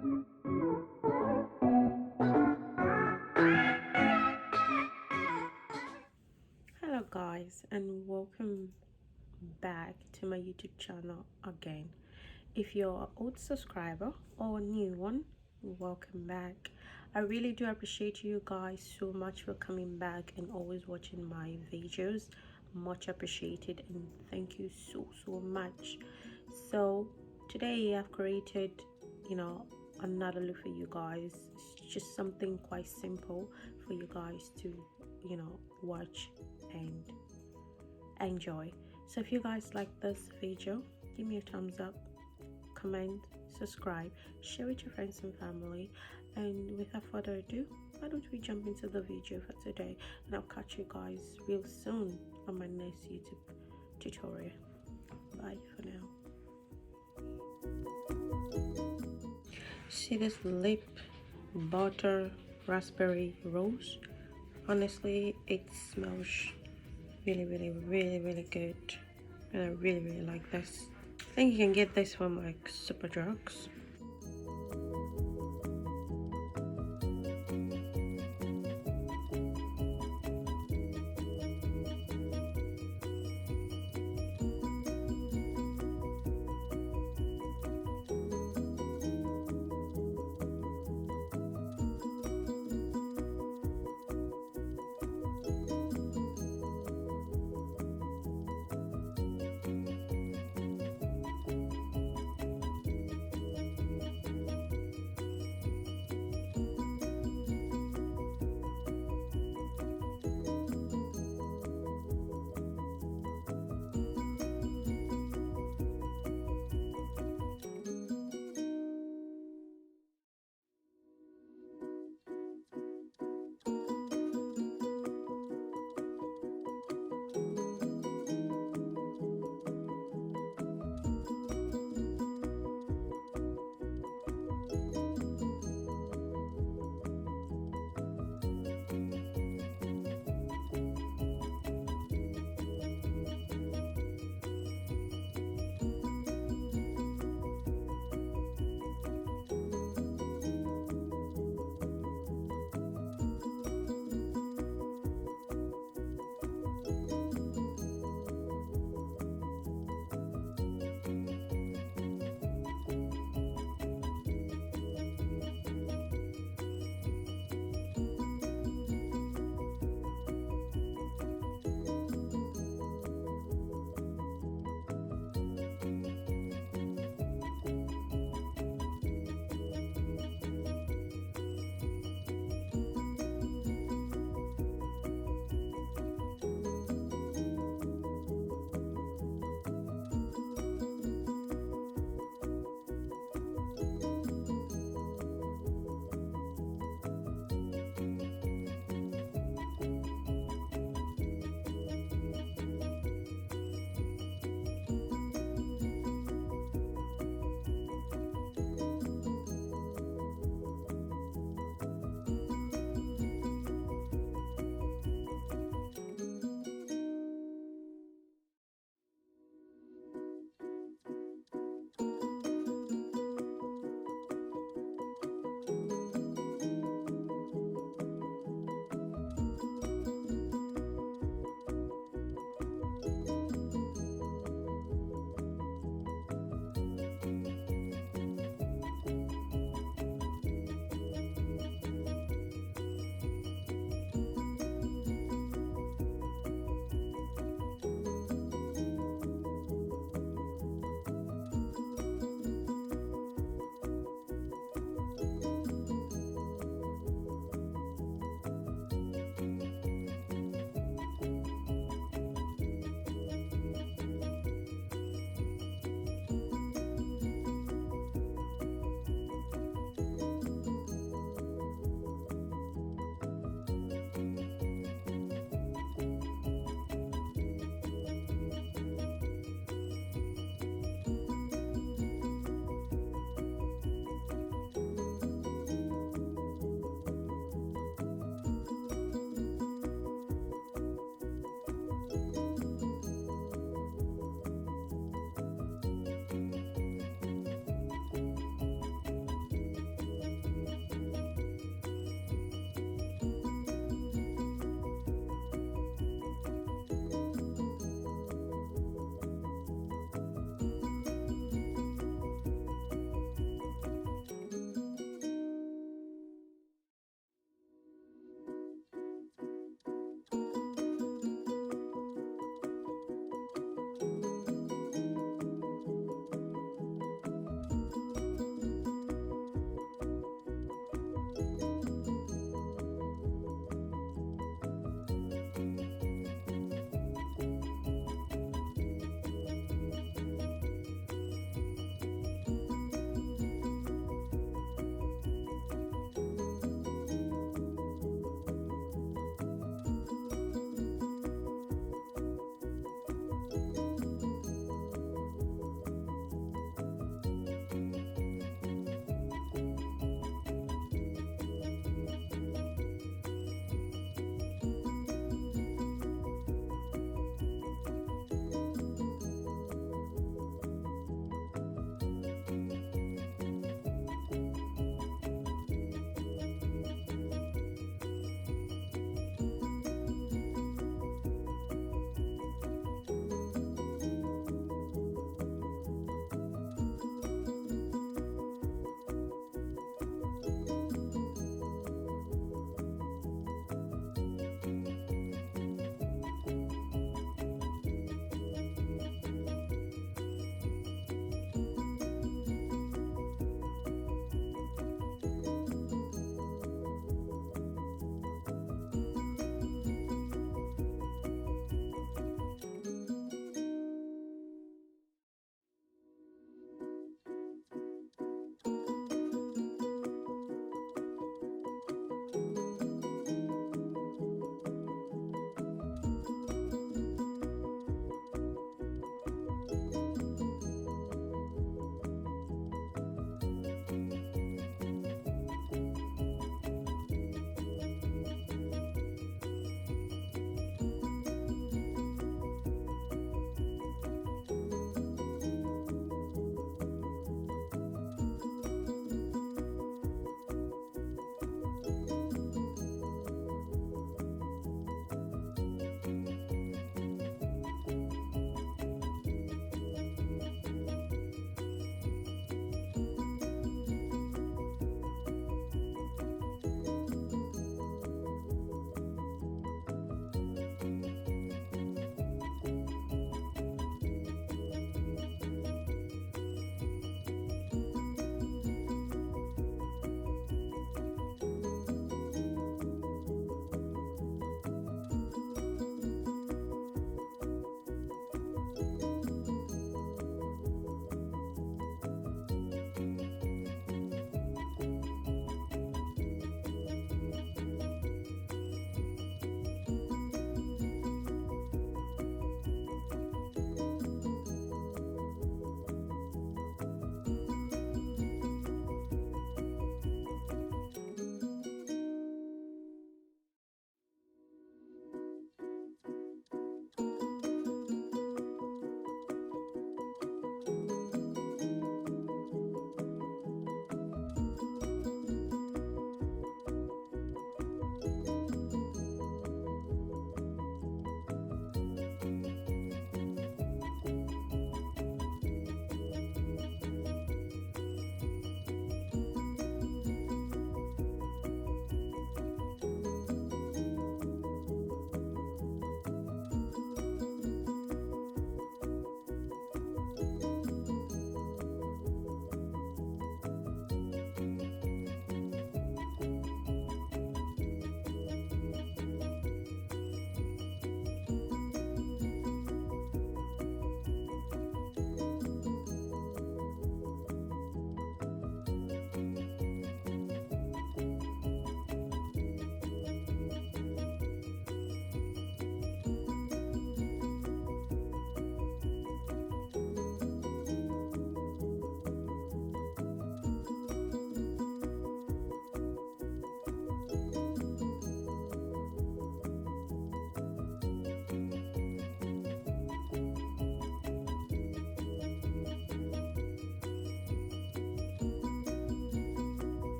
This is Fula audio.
Hello guys, and welcome back to my YouTube channel again. If you're an old subscriber or a new one, welcome back. I really do appreciate you guys so much for coming back and always watching my videos. Much appreciated, and thank you so much. So today I've created, you know, another look for you guys. It's just something quite simple for you guys to, watch and enjoy. So if you guys like this video, give me a thumbs up, comment, subscribe, share with your friends and family. And without further ado, why don't we jump into the video for today, and I'll catch you guys real soon on my next YouTube tutorial. Bye for now. See this lip butter raspberry rose? Honestly, it smells really good, and I really like this. I think you can get this from like Superdrugs.